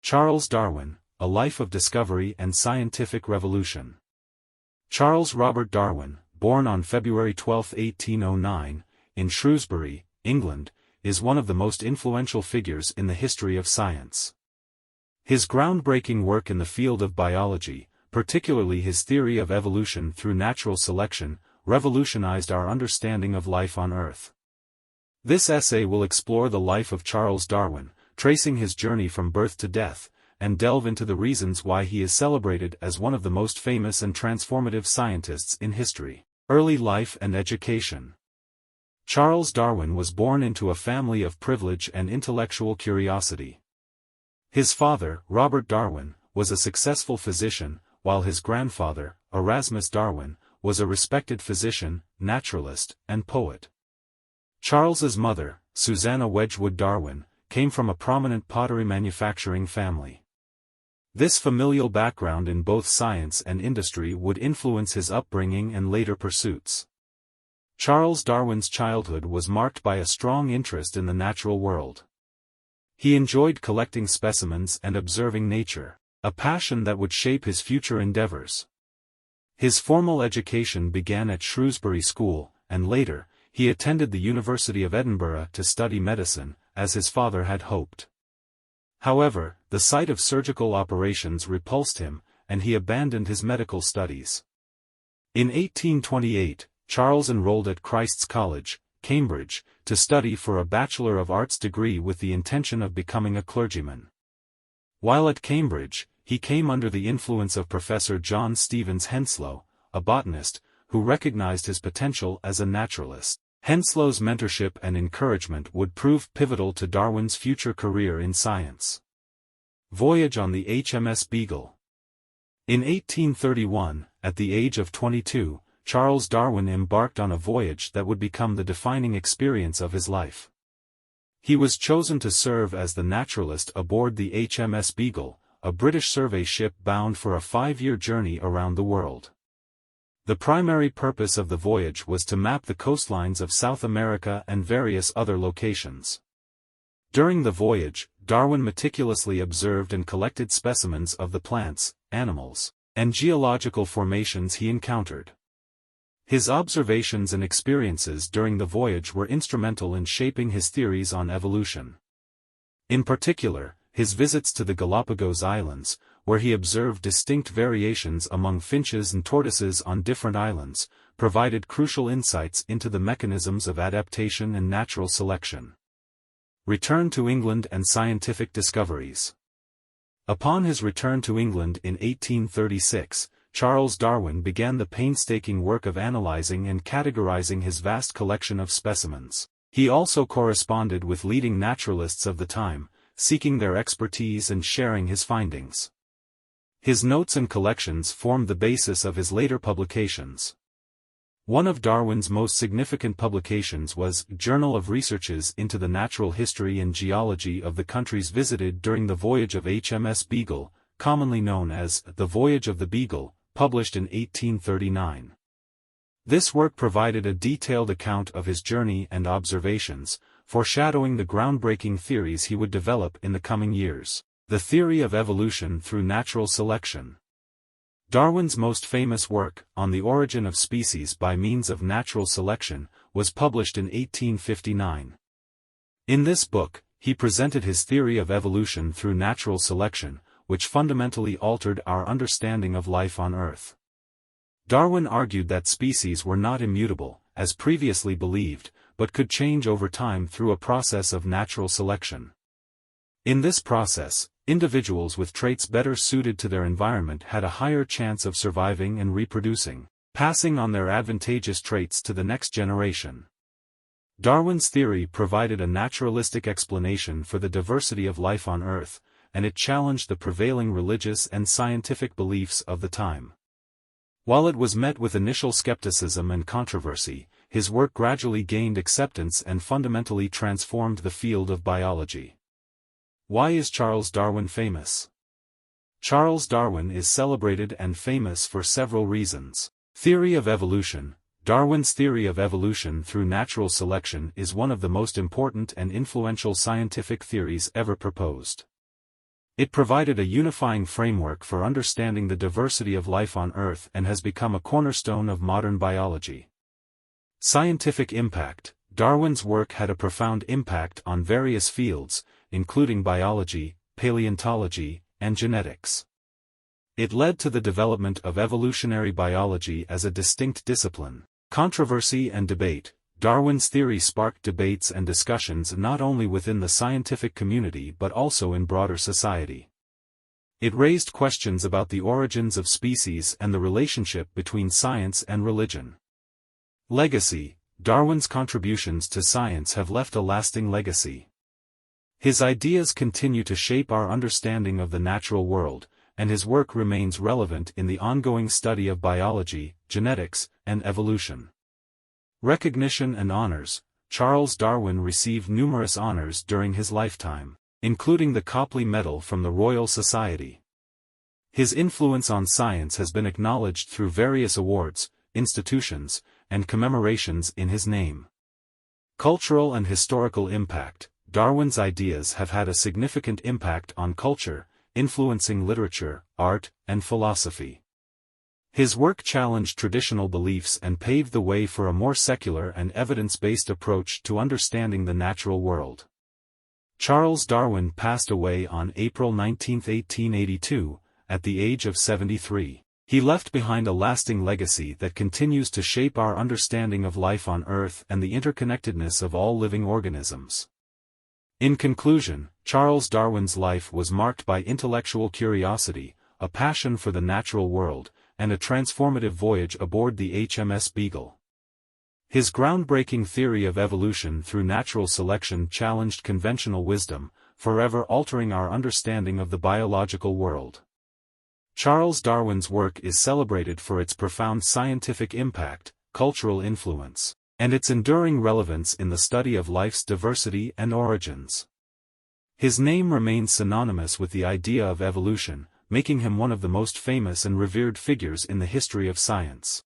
Charles Darwin, A Life of Discovery and Scientific Revolution. Charles Robert Darwin, born on February 12, 1809, in Shrewsbury, England, is one of the most influential figures in the history of science. His groundbreaking work in the field of biology, particularly his theory of evolution through natural selection, revolutionized our understanding of life on Earth. This essay will explore the life of Charles Darwin, tracing his journey from birth to death, and delve into the reasons why he is celebrated as one of the most famous and transformative scientists in history. Early life and education. Charles Darwin was born into a family of privilege and intellectual curiosity. His father, Robert Darwin, was a successful physician, while his grandfather, Erasmus Darwin, was a respected physician, naturalist, and poet. Charles's mother, Susanna Wedgwood Darwin, came from a prominent pottery manufacturing family. This familial background in both science and industry would influence his upbringing and later pursuits. Charles Darwin's childhood was marked by a strong interest in the natural world. He enjoyed collecting specimens and observing nature, a passion that would shape his future endeavors. His formal education began at Shrewsbury School, and later, he attended the University of Edinburgh to study medicine, as his father had hoped. However, the sight of surgical operations repulsed him, and he abandoned his medical studies. In 1828, Charles enrolled at Christ's College, Cambridge, to study for a Bachelor of Arts degree with the intention of becoming a clergyman. While at Cambridge, he came under the influence of Professor John Stevens Henslow, a botanist, who recognized his potential as a naturalist. Henslow's mentorship and encouragement would prove pivotal to Darwin's future career in science. Voyage on the HMS Beagle. In 1831, at the age of 22, Charles Darwin embarked on a voyage that would become the defining experience of his life. He was chosen to serve as the naturalist aboard the HMS Beagle, a British survey ship bound for a 5-year journey around the world. The primary purpose of the voyage was to map the coastlines of South America and various other locations. During the voyage, Darwin meticulously observed and collected specimens of the plants, animals, and geological formations he encountered. His observations and experiences during the voyage were instrumental in shaping his theories on evolution. In particular, his visits to the Galapagos Islands, where he observed distinct variations among finches and tortoises on different islands, provided crucial insights into the mechanisms of adaptation and natural selection. Return to England and scientific discoveries. Upon his return to England in 1836, Charles Darwin began the painstaking work of analyzing and categorizing his vast collection of specimens. He also corresponded with leading naturalists of the time, seeking their expertise and sharing his findings. His notes and collections formed the basis of his later publications. One of Darwin's most significant publications was Journal of Researches into the Natural History and Geology of the Countries Visited During the Voyage of HMS Beagle, commonly known as The Voyage of the Beagle, published in 1839. This work provided a detailed account of his journey and observations, foreshadowing the groundbreaking theories he would develop in the coming years. The theory of evolution through natural selection. Darwin's most famous work, On the Origin of Species by Means of Natural Selection, was published in 1859. In this book, he presented his theory of evolution through natural selection, which fundamentally altered our understanding of life on Earth. Darwin argued that species were not immutable, as previously believed, but could change over time through a process of natural selection. In this process, individuals with traits better suited to their environment had a higher chance of surviving and reproducing, passing on their advantageous traits to the next generation. Darwin's theory provided a naturalistic explanation for the diversity of life on Earth, and it challenged the prevailing religious and scientific beliefs of the time. While it was met with initial skepticism and controversy, his work gradually gained acceptance and fundamentally transformed the field of biology. Why is Charles Darwin famous? Charles Darwin is celebrated and famous for several reasons. Theory of evolution. Darwin's theory of evolution through natural selection is one of the most important and influential scientific theories ever proposed. It provided a unifying framework for understanding the diversity of life on Earth and has become a cornerstone of modern biology. Scientific impact. Darwin's work had a profound impact on various fields, including biology, paleontology, and genetics. It led to the development of evolutionary biology as a distinct discipline. Controversy and debate. Darwin's theory sparked debates and discussions not only within the scientific community but also in broader society. It raised questions about the origins of species and the relationship between science and religion. Legacy. Darwin's contributions to science have left a lasting legacy. His ideas continue to shape our understanding of the natural world, and his work remains relevant in the ongoing study of biology, genetics, and evolution. Recognition and honors. Charles Darwin received numerous honors during his lifetime, including the Copley Medal from the Royal Society. His influence on science has been acknowledged through various awards, institutions, and commemorations in his name. Cultural and historical impact. Darwin's ideas have had a significant impact on culture, influencing literature, art, and philosophy. His work challenged traditional beliefs and paved the way for a more secular and evidence-based approach to understanding the natural world. Charles Darwin passed away on April 19, 1882, at the age of 73. He left behind a lasting legacy that continues to shape our understanding of life on Earth and the interconnectedness of all living organisms. In conclusion, Charles Darwin's life was marked by intellectual curiosity, a passion for the natural world, and a transformative voyage aboard the HMS Beagle. His groundbreaking theory of evolution through natural selection challenged conventional wisdom, forever altering our understanding of the biological world. Charles Darwin's work is celebrated for its profound scientific impact, cultural influence, and its enduring relevance in the study of life's diversity and origins. His name remains synonymous with the idea of evolution, making him one of the most famous and revered figures in the history of science.